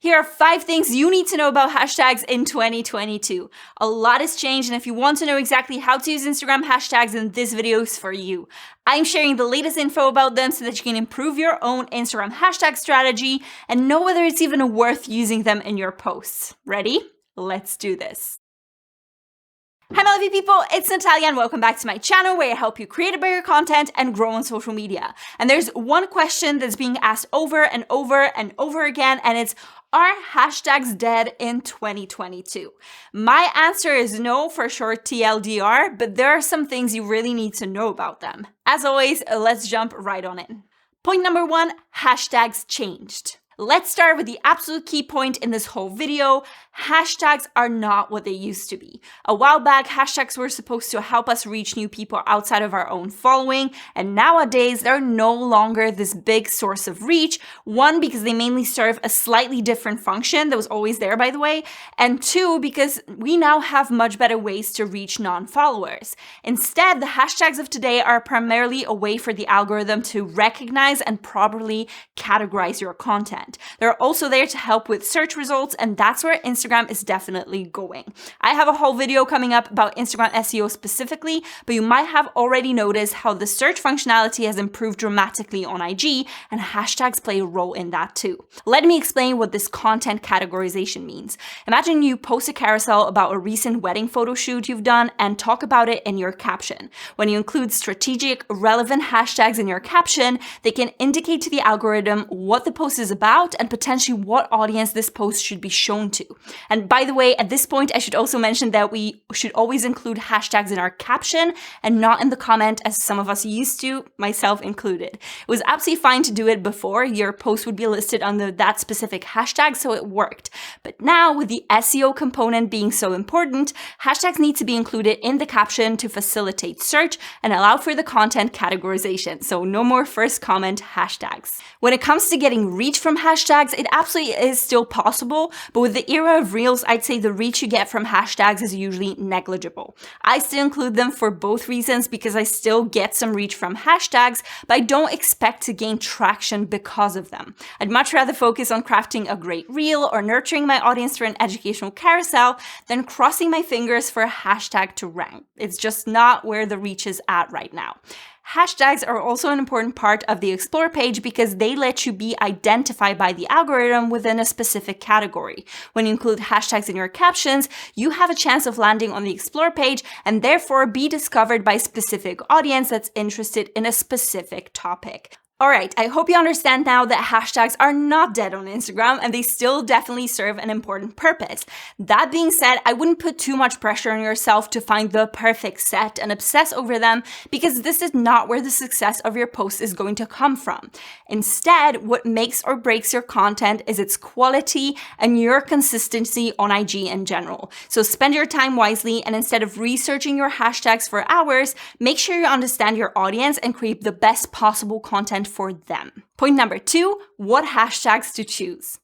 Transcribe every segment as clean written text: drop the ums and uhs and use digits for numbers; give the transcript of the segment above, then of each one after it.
Here are 5 things you need to know about hashtags in 2022. A lot has changed, and if you want to know exactly how to use Instagram hashtags, then this video is for you. I'm sharing the latest info about them so that you can improve your own Instagram hashtag strategy and know whether it's even worth using them in your posts. Ready? Let's do this. Hi my lovely people, it's Natalia and welcome back to my channel where I help you create better content and grow on social media. And there's one question that's being asked over and over and over again, and it's, are hashtags dead in 2022? My answer is no, for short TLDR, but there are some things you really need to know about them. As always, let's jump right on in. Point number 1, hashtags changed. Let's start with the absolute key point in this whole video. Hashtags are not what they used to be. A while back, hashtags were supposed to help us reach new people outside of our own following, and nowadays they're no longer this big source of reach. 1, because they mainly serve a slightly different function that was always there, by the way, and 2, because we now have much better ways to reach non-followers. Instead, the hashtags of today are primarily a way for the algorithm to recognize and properly categorize your content. They're also there to help with search results, and that's where Instagram is definitely going. I have a whole video coming up about Instagram SEO specifically, but you might have already noticed how the search functionality has improved dramatically on IG, and hashtags play a role in that too. Let me explain what this content categorization means. Imagine you post a carousel about a recent wedding photo shoot you've done and talk about it in your caption. When you include strategic, relevant hashtags in your caption, they can indicate to the algorithm what the post is about and potentially what audience this post should be shown to. And by the way, at this point, I should also mention that we should always include hashtags in our caption and not in the comment as some of us used to, myself included. It was absolutely fine to do it before. Your post would be listed under that specific hashtag, so it worked. But now, with the SEO component being so important, hashtags need to be included in the caption to facilitate search and allow for the content categorization. So no more first comment hashtags. When it comes to getting reach from hashtags, it absolutely is still possible, but with the era of Reels, I'd say the reach you get from hashtags is usually negligible. I still include them for both reasons because I still get some reach from hashtags, but I don't expect to gain traction because of them. I'd much rather focus on crafting a great reel or nurturing my audience through an educational carousel than crossing my fingers for a hashtag to rank. It's just not where the reach is at right now. Hashtags are also an important part of the Explore page because they let you be identified by the algorithm within a specific category. When you include hashtags in your captions, you have a chance of landing on the Explore page and therefore be discovered by a specific audience that's interested in a specific topic. Alright, I hope you understand now that hashtags are not dead on Instagram and they still definitely serve an important purpose. That being said, I wouldn't put too much pressure on yourself to find the perfect set and obsess over them because this is not where the success of your post is going to come from. Instead, what makes or breaks your content is its quality and your consistency on IG in general. So spend your time wisely, and instead of researching your hashtags for hours, make sure you understand your audience and create the best possible content for them. Point number 2, what hashtags to choose.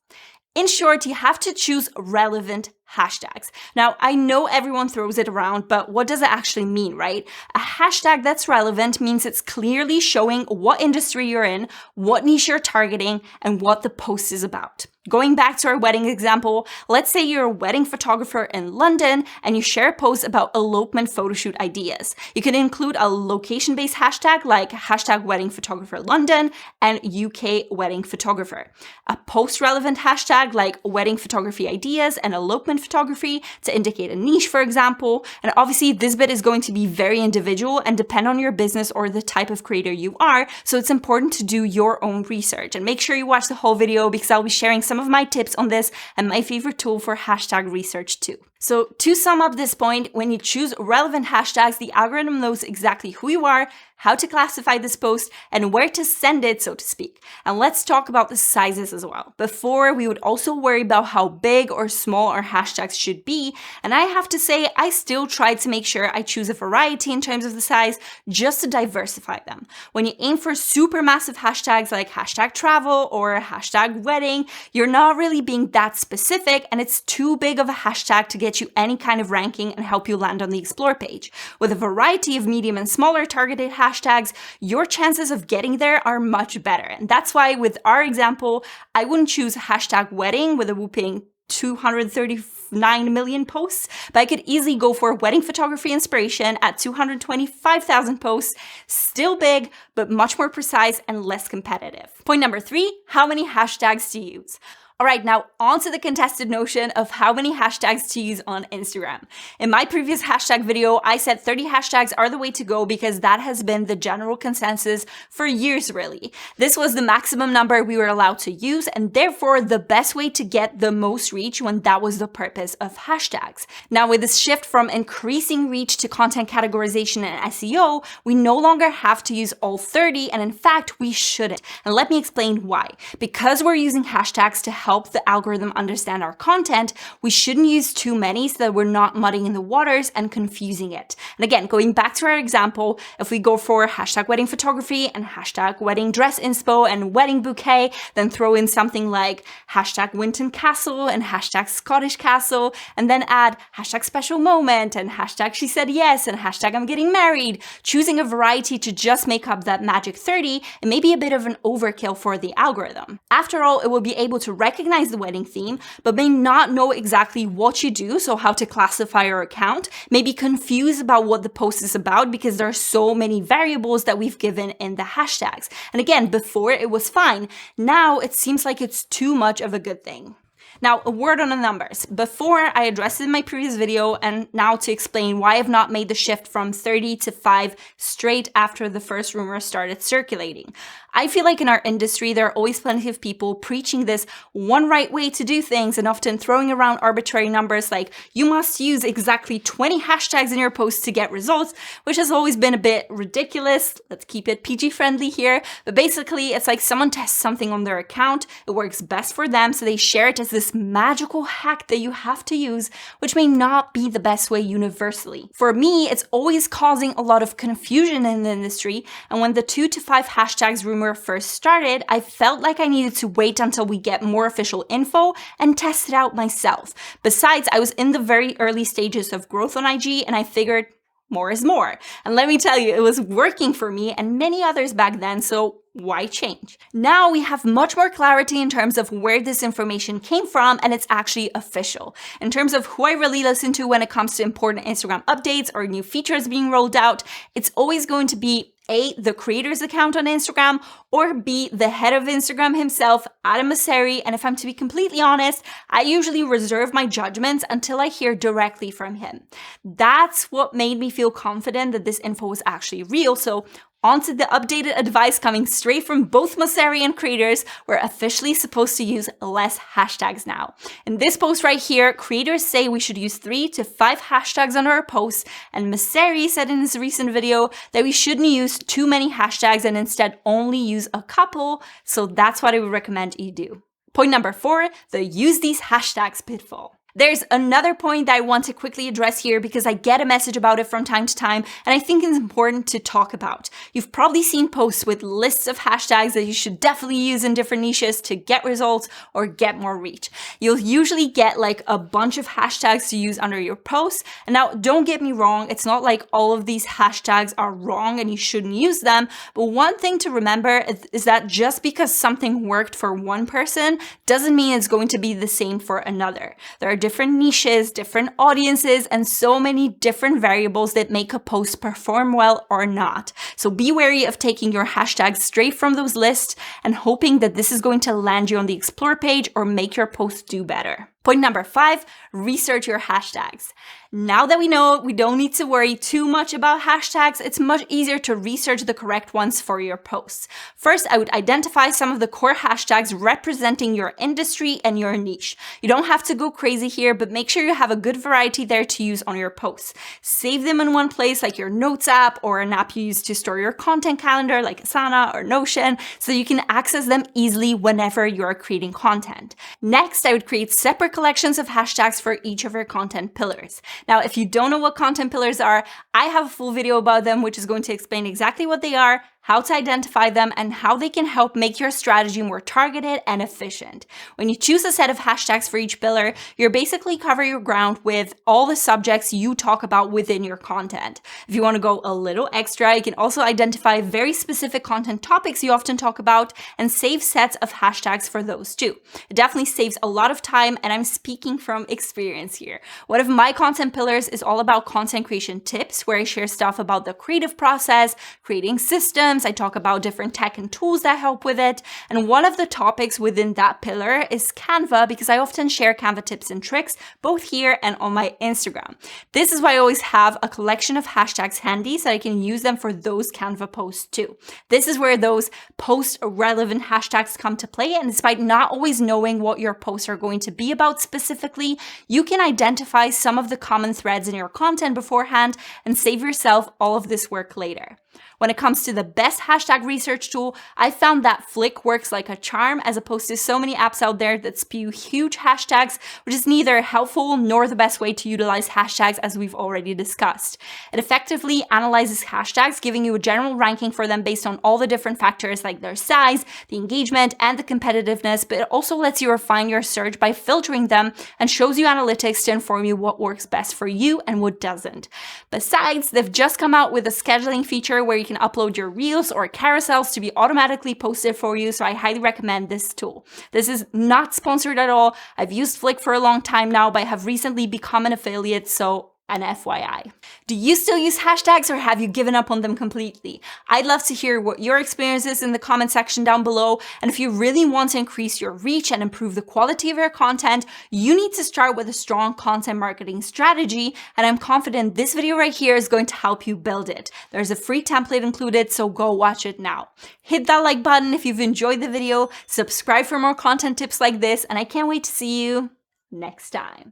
In short, you have to choose relevant hashtags. Now, I know everyone throws it around, but what does it actually mean, right? A hashtag that's relevant means it's clearly showing what industry you're in, what niche you're targeting, and what the post is about. Going back to our wedding example, let's say you're a wedding photographer in London and you share a post about elopement photoshoot ideas. You can include a location-based hashtag like hashtag wedding photographer London and UK wedding photographer. A post-relevant hashtag like wedding photography ideas and elopement photography to indicate a niche, for example. And obviously this bit is going to be very individual and depend on your business or the type of creator you are. So it's important to do your own research and make sure you watch the whole video because I'll be sharing some of my tips on this and my favorite tool for hashtag research too. So to sum up this point, when you choose relevant hashtags, the algorithm knows exactly who you are, how to classify this post, and where to send it, so to speak. And let's talk about the sizes as well. Before, we would also worry about how big or small our hashtags should be. And I have to say, I still try to make sure I choose a variety in terms of the size just to diversify them. When you aim for super massive hashtags like hashtag travel or hashtag wedding, you're not really being that specific and it's too big of a hashtag to get get you any kind of ranking and help you land on the Explore page. With a variety of medium and smaller targeted hashtags, your chances of getting there are much better. And that's why with our example, I wouldn't choose hashtag wedding with a whooping 239 million posts, but I could easily go for wedding photography inspiration at 225,000 posts, still big, but much more precise and less competitive. Point number 3, how many hashtags to use. All right, now on to the contested notion of how many hashtags to use on Instagram. In my previous hashtag video, I said 30 hashtags are the way to go because that has been the general consensus for years, really. This was the maximum number we were allowed to use and therefore the best way to get the most reach when that was the purpose of hashtags. Now with this shift from increasing reach to content categorization and SEO, we no longer have to use all 30 and in fact we shouldn't. And let me explain why. Because we're using hashtags to help the algorithm understand our content, we shouldn't use too many so that we're not muddying the waters and confusing it. And again, going back to our example, if we go for hashtag wedding photography and hashtag wedding dress inspo and wedding bouquet, then throw in something like hashtag Winton Castle and hashtag Scottish Castle, and then add hashtag special moment and hashtag she said yes and hashtag I'm getting married, choosing a variety to just make up that magic 30, it may be a bit of an overkill for the algorithm. After all, it will be able to recognize the wedding theme, but may not know exactly what you do, so how to classify your account, may be confused about what the post is about because there are so many variables that we've given in the hashtags. And again, before it was fine. Now it seems like it's too much of a good thing. Now, a word on the numbers. Before, I addressed it in my previous video, and now to explain why I've not made the shift from 30 to 5 straight after the first rumor started circulating. I feel like in our industry, there are always plenty of people preaching this one right way to do things and often throwing around arbitrary numbers like you must use exactly 20 hashtags in your post to get results, which has always been a bit ridiculous. Let's keep it PG friendly here. But basically, it's like someone tests something on their account, it works best for them, so they share it as this magical hack that you have to use, which may not be the best way universally. For me, it's always causing a lot of confusion in the industry, and when the 2 to 5 hashtags rumor first started, I felt like I needed to wait until we get more official info and test it out myself. Besides, I was in the very early stages of growth on IG and I figured more is more. And let me tell you, it was working for me and many others back then, so why change? Now we have much more clarity in terms of where this information came from and it's actually official. In terms of who I really listen to when it comes to important Instagram updates or new features being rolled out, it's always going to be A, the creator's account on Instagram, or B, the head of Instagram himself, Adam Mosseri. And if I'm to be completely honest, I usually reserve my judgments until I hear directly from him. That's what made me feel confident that this info was actually real. So onto the updated advice coming straight from both Mosseri and creators, we're officially supposed to use less hashtags now. In this post right here, creators say we should use 3 to 5 hashtags under our posts, and Mosseri said in his recent video that we shouldn't use too many hashtags and instead only use a couple, so that's what I would recommend you do. Point number 4, the use these hashtags pitfall. There's another point that I want to quickly address here because I get a message about it from time to time and I think it's important to talk about. You've probably seen posts with lists of hashtags that you should definitely use in different niches to get results or get more reach. You'll usually get like a bunch of hashtags to use under your posts. And now don't get me wrong, it's not like all of these hashtags are wrong and you shouldn't use them. But one thing to remember is that just because something worked for one person doesn't mean it's going to be the same for another. There are different niches, different audiences, and so many different variables that make a post perform well or not. So be wary of taking your hashtags straight from those lists and hoping that this is going to land you on the Explore page or make your post do better. Point number 5, research your hashtags. Now that we know we don't need to worry too much about hashtags, it's much easier to research the correct ones for your posts. First, I would identify some of the core hashtags representing your industry and your niche. You don't have to go crazy here, but make sure you have a good variety there to use on your posts. Save them in one place like your Notes app or an app you use to store your content calendar like Asana or Notion so you can access them easily whenever you're creating content. Next, I would create separate collections of hashtags for each of your content pillars. Now, if you don't know what content pillars are, I have a full video about them, which is going to explain exactly what they are, how to identify them, and how they can help make your strategy more targeted and efficient. When you choose a set of hashtags for each pillar, you're basically covering your ground with all the subjects you talk about within your content. If you want to go a little extra, you can also identify very specific content topics you often talk about and save sets of hashtags for those too. It definitely saves a lot of time, and I'm speaking from experience here. One of my content pillars is all about content creation tips, where I share stuff about the creative process, creating systems. I talk about different tech and tools that help with it. And one of the topics within that pillar is Canva, because I often share Canva tips and tricks, both here and on my Instagram. This is why I always have a collection of hashtags handy so I can use them for those Canva posts too. This is where those post-relevant hashtags come to play, and despite not always knowing what your posts are going to be about specifically, you can identify some of the common threads in your content beforehand and save yourself all of this work later. When it comes to the best hashtag research tool, I found that Flick works like a charm, as opposed to so many apps out there that spew huge hashtags, which is neither helpful nor the best way to utilize hashtags, as we've already discussed. It effectively analyzes hashtags, giving you a general ranking for them based on all the different factors like their size, the engagement, and the competitiveness, but it also lets you refine your search by filtering them and shows you analytics to inform you what works best for you and what doesn't. Besides, they've just come out with a scheduling feature where you can upload your reels or carousels to be automatically posted for you, so I highly recommend this tool. This is not sponsored at all. I've used Flick for a long time now, but I have recently become an affiliate, so an FYI. Do you still use hashtags, or have you given up on them completely? I'd love to hear what your experience is in the comment section down below. And if you really want to increase your reach and improve the quality of your content, you need to start with a strong content marketing strategy. And I'm confident this video right here is going to help you build it. There's a free template included, so go watch it now. Hit that like button if you've enjoyed the video, subscribe for more content tips like this, and I can't wait to see you next time.